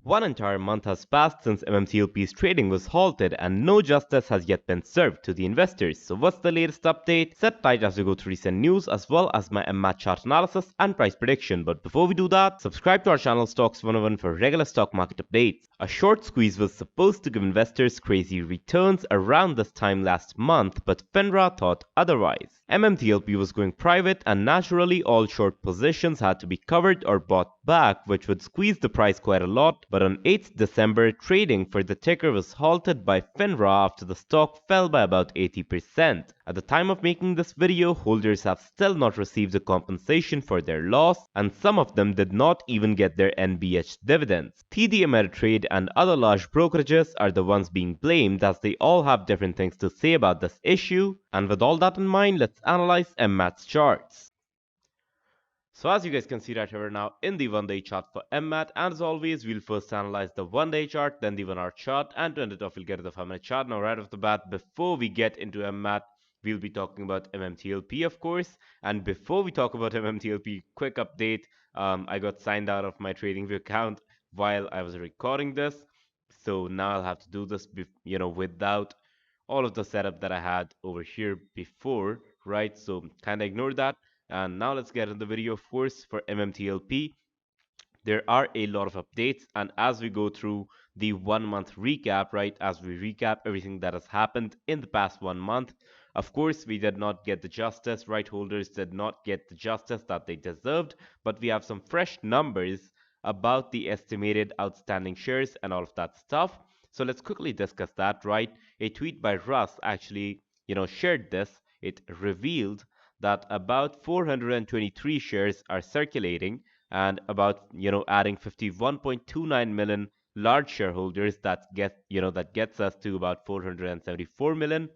One entire month has passed since MMTLP's trading was halted and no justice has yet been served to the investors. So what's the latest update? Sit tight as we go through recent news as well as my MMAT chart analysis and price prediction. But before we do that, subscribe to our channel Stox 101 for regular stock market updates. A short squeeze was supposed to give investors crazy returns around this time last month, but FINRA thought otherwise. MMTLP was going private and naturally all short positions had to be covered or bought back, which would squeeze the price quite a lot. But on 8th December, trading for the ticker was halted by FINRA after the stock fell by about 80%. At the time of making this video, holders have still not received a compensation for their loss, and some of them did not even get their NBH dividends. TD Ameritrade and other large brokerages are the ones being blamed, as they all have different things to say about this issue. And with all that in mind, let's analyze MMAT's charts. So as you guys can see right here now in the 1-day chart for MMAT, and as always, we'll first analyze the 1-day chart, then the 1-hour chart, and to end it off, we'll get to the 5-minute chart. Now, right off the bat, before we get into MMAT, we'll be talking about MMTLP, of course. And before we talk about MMTLP, quick update. I got signed out of my TradingView account while I was recording this. So now I'll have to do this, without all of the setup that I had over here before, right? So kind of ignore that. And now let's get into the video. Of course, for MMTLP, there are a lot of updates. And as we go through the 1 month recap, right, as we recap everything that has happened in the past 1 month, of course, we did not get the justice. Right holders did not get the justice that they deserved. But we have some fresh numbers about the estimated outstanding shares and all of that stuff. So let's quickly discuss that, right? A tweet by Russ actually, shared this. It revealed that about 423 shares are circulating, and about adding 51.29 million large shareholders, that gets us to about 474 million.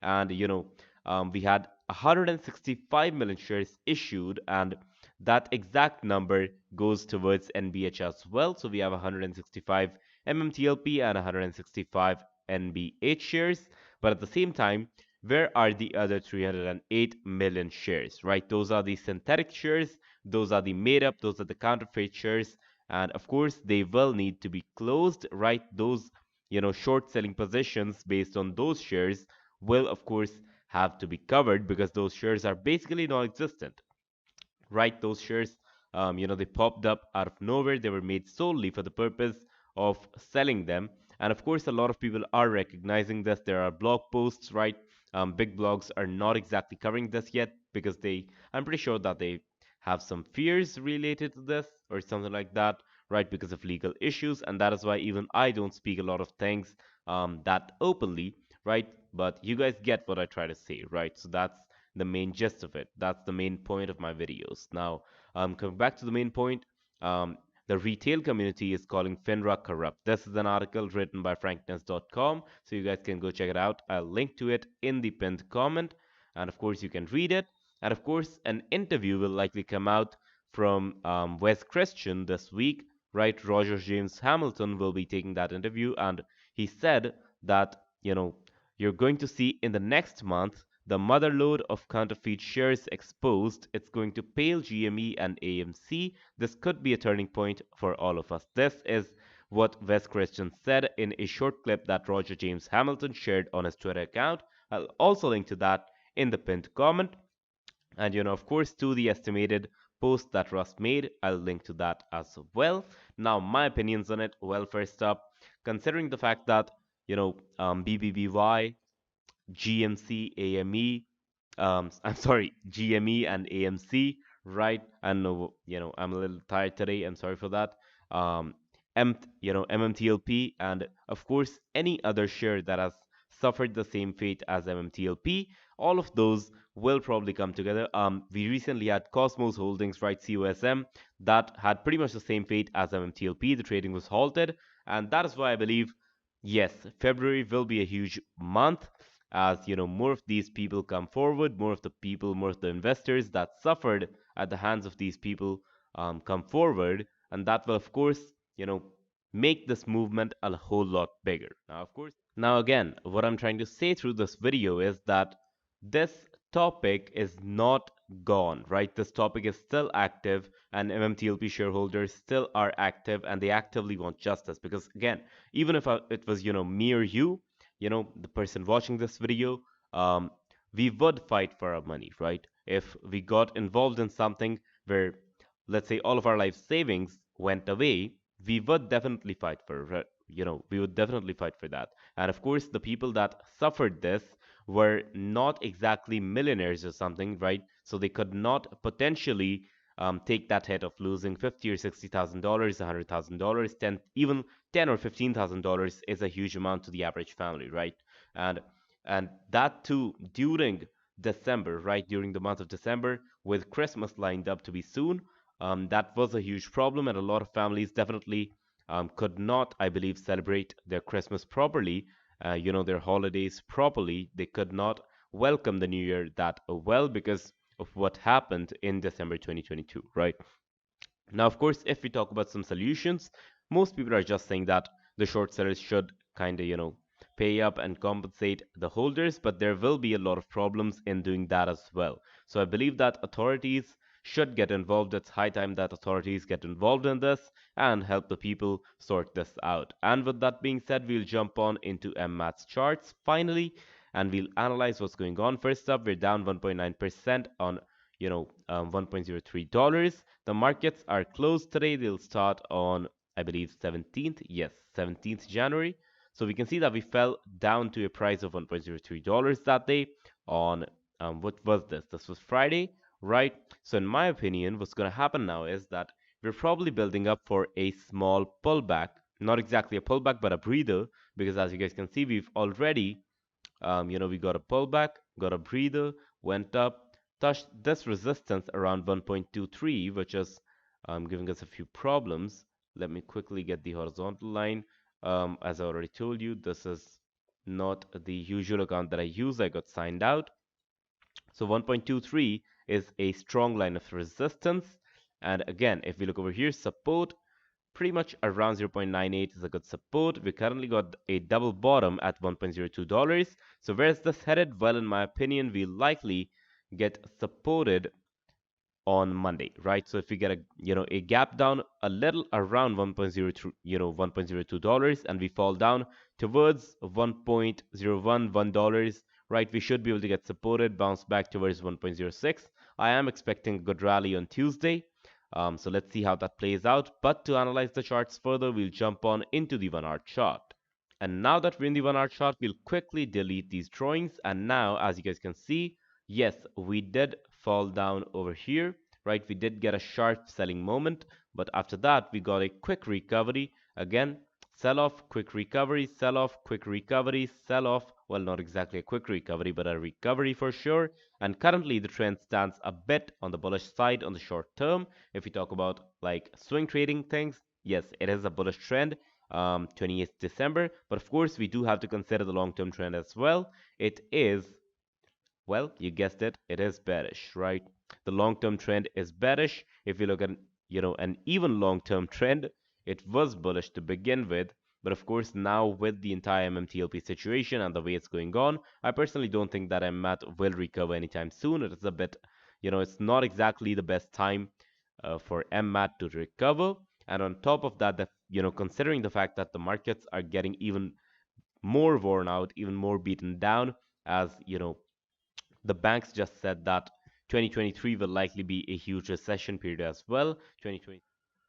And we had 165 million shares issued, and that exact number goes towards NBH as well. So we have 165 MMTLP and 165 NBH shares. But at the same time, where are the other 308 million shares, right? Those are the synthetic shares, those are the made up, those are the counterfeit shares, and of course they will need to be closed, right? Those short selling positions based on those shares will of course have to be covered, because those shares are basically non-existent, right? Those shares, they popped up out of nowhere. They were made solely for the purpose of selling them. And of course, a lot of people are recognizing this. There are blog posts, right? Big blogs are not exactly covering this yet, because I'm pretty sure that they have some fears related to this or something like that, right? Because of legal issues. And that is why even I don't speak a lot of things that openly, right? But you guys get what I try to say, right? So that's the main gist of it. That's the main point of my videos. Now, coming back to the main point, the retail community is calling FINRA corrupt. This is an article written by frankness.com, so you guys can go check it out. I'll link to it in the pinned comment, and of course, you can read it. And of course, an interview will likely come out from Wes Christian this week, right? Roger James Hamilton will be taking that interview, and he said that, you're going to see in the next month the motherload of counterfeit shares exposed. It's going to pale GME and AMC. This could be a turning point for all of us. This is what Wes Christian said in a short clip that Roger James Hamilton shared on his Twitter account. I'll also link to that in the pinned comment. And of course, to the estimated post that Russ made, I'll link to that as well. Now, my opinions on it. Well, first up, considering the fact that BBBY, GMC, AME, I'm sorry, GME and AMC, right? And I'm a little tired today. I'm sorry for that. Um, MMTLP, and of course any other share that has suffered the same fate as MMTLP. All of those will probably come together. We recently had Cosmos Holdings, right, COSM, that had pretty much the same fate as MMTLP. The trading was halted, and that is why I believe, yes, February will be a huge month, as more of these people come forward, more of the investors that suffered at the hands of these people come forward, and that will of course make this movement a whole lot bigger. Now, of course, now again, what I'm trying to say through this video is that this topic is not gone, right? This topic is still active, and MMTLP shareholders still are active, and they actively want justice. Because again, even if it was, me or you, the person watching this video, um, we would fight for our money, right? If we got involved in something where, let's say, all of our life savings went away, we would definitely fight for it. We would definitely fight for that. And of course, the people that suffered this were not exactly millionaires or something, right? So they could not potentially take that hit of losing 50 or $60,000, $100,000, 10, even 10 or $15,000 is a huge amount to the average family, right? And and that too during December, right? During the month of December, with Christmas lined up to be soon, that was a huge problem, and a lot of families definitely could not, I believe, celebrate their Christmas properly, their holidays properly. They could not welcome the new year that well because of what happened in December 2022, right? Now, of course, if we talk about some solutions, most people are just saying that the short sellers should kind of, pay up and compensate the holders, but there will be a lot of problems in doing that as well. So I believe that authorities should get involved. It's high time that authorities get involved in this and help the people sort this out. And with that being said, we'll jump on into MMAT's charts finally, and we'll analyze what's going on. First up, we're down 1.9% on $1.03. The markets are closed today. They'll start on, I believe, 17th. Yes, 17th January. So we can see that we fell down to a price of $1.03 that day on, what was this? This was Friday, right? So in my opinion, what's going to happen now is that we're probably building up for a small pullback. Not exactly a pullback, but a breather, because as you guys can see, we've already we got a pullback, got a breather, went up, touched this resistance around 1.23, which is giving us a few problems. Let me quickly get the horizontal line. As I already told you, this is not the usual account that I use. I got signed out. So 1.23 is a strong line of resistance. And again, if we look over here, support pretty much around 0.98 is a good support. We currently got a double bottom at $1.02. So where's this headed? Well, in my opinion, we'll likely get supported on Monday, right? So if we get a gap down a little around 1.02, $1.02, and we fall down towards $1.011, right? We should be able to get supported, bounce back towards 1.06. I am expecting a good rally on Tuesday. So let's see how that plays out. But to analyze the charts further, we'll jump on into the 1 hour chart. And now that we're in the 1 hour chart, we'll quickly delete these drawings. And now, as you guys can see, yes, we did fall down over here, right? We did get a sharp selling moment, but after that, we got a quick recovery. Again, sell off, quick recovery, sell off, quick recovery, sell off. Well, not exactly a quick recovery, but a recovery for sure. And currently, the trend stands a bit on the bullish side on the short term. If we talk about like swing trading things, yes, it is a bullish trend. 28th December. But of course, we do have to consider the long-term trend as well. It is, well, you guessed it, it is bearish, right? The long-term trend is bearish. If you look at, an even long-term trend, it was bullish to begin with. But of course, now with the entire MMTLP situation and the way it's going on, I personally don't think that MMAT will recover anytime soon. It is a bit, it's not exactly the best time for MMAT to recover. And on top of that, considering the fact that the markets are getting even more worn out, even more beaten down, as the banks just said that 2023 will likely be a huge recession period as well. 2020.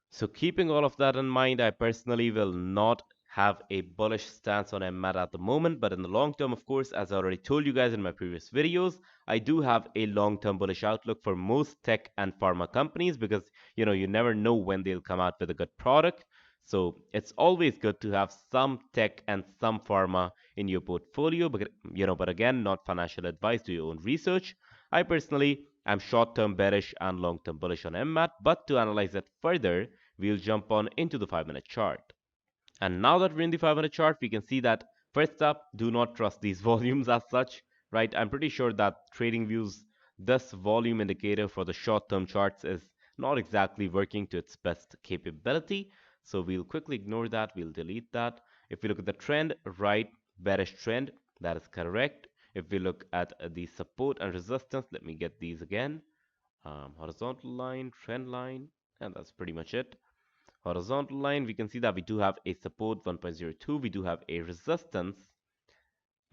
So keeping all of that in mind, I personally will not have a bullish stance on MMAT at the moment, but in the long term, of course, as I already told you guys in my previous videos, I do have a long-term bullish outlook for most tech and pharma companies because, you never know when they'll come out with a good product. So it's always good to have some tech and some pharma in your portfolio, but again, not financial advice, do your own research. I personally am short-term bearish and long-term bullish on MMAT, but to analyze it further, we'll jump on into the 5-minute chart. And now that we're in the 5-minute chart, we can see that first up, do not trust these volumes as such, right? I'm pretty sure that TradingView's this volume indicator for the short-term charts is not exactly working to its best capability. So we'll quickly ignore that. We'll delete that. If we look at the trend, right, bearish trend, that is correct. If we look at the support and resistance, let me get these again. Horizontal line, trend line, and that's pretty much it. Horizontal line, we can see that we do have a support 1.02, we do have a resistance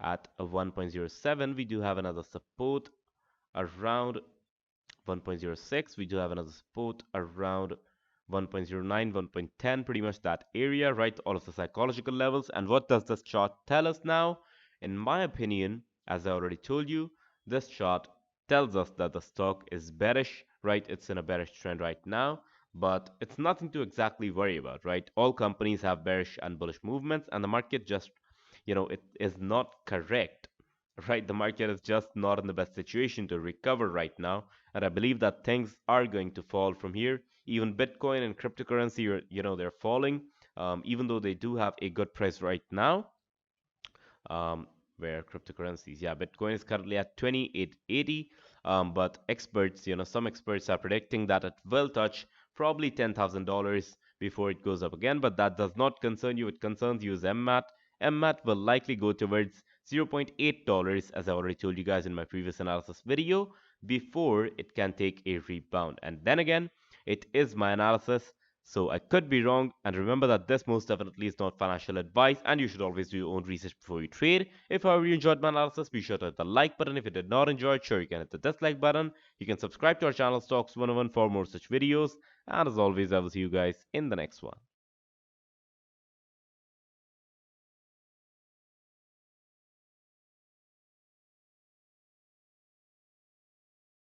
at a 1.07, we do have another support around 1.06, we do have another support around 1.09, 1.10, pretty much that area, right? All of the psychological levels. And what does this chart tell us now? In my opinion, as I already told you, this chart tells us that the stock is bearish, right? It's in a bearish trend right now, but it's nothing to exactly worry about, right? All companies have bearish and bullish movements, and the market just, it is not correct, right? The market is just not in the best situation to recover right now, and I believe that things are going to fall from here. Even Bitcoin and cryptocurrency are, they're falling, even though they do have a good price right now. Um, where cryptocurrencies, yeah, Bitcoin is currently at 2880, but experts, some experts are predicting that it will touch probably $10,000 before it goes up again, but that does not concern you. It concerns you as MMAT. MMAT will likely go towards $0.8, as I already told you guys in my previous analysis video, before it can take a rebound. And then again, it is my analysis, so I could be wrong. And remember that this most definitely is not financial advice, and you should always do your own research before you trade. If however you enjoyed my analysis, be sure to hit the like button. If you did not enjoy it, sure you can hit the dislike button. You can subscribe to our channel Stocks 101 for more such videos. And as always, I will see you guys in the next one.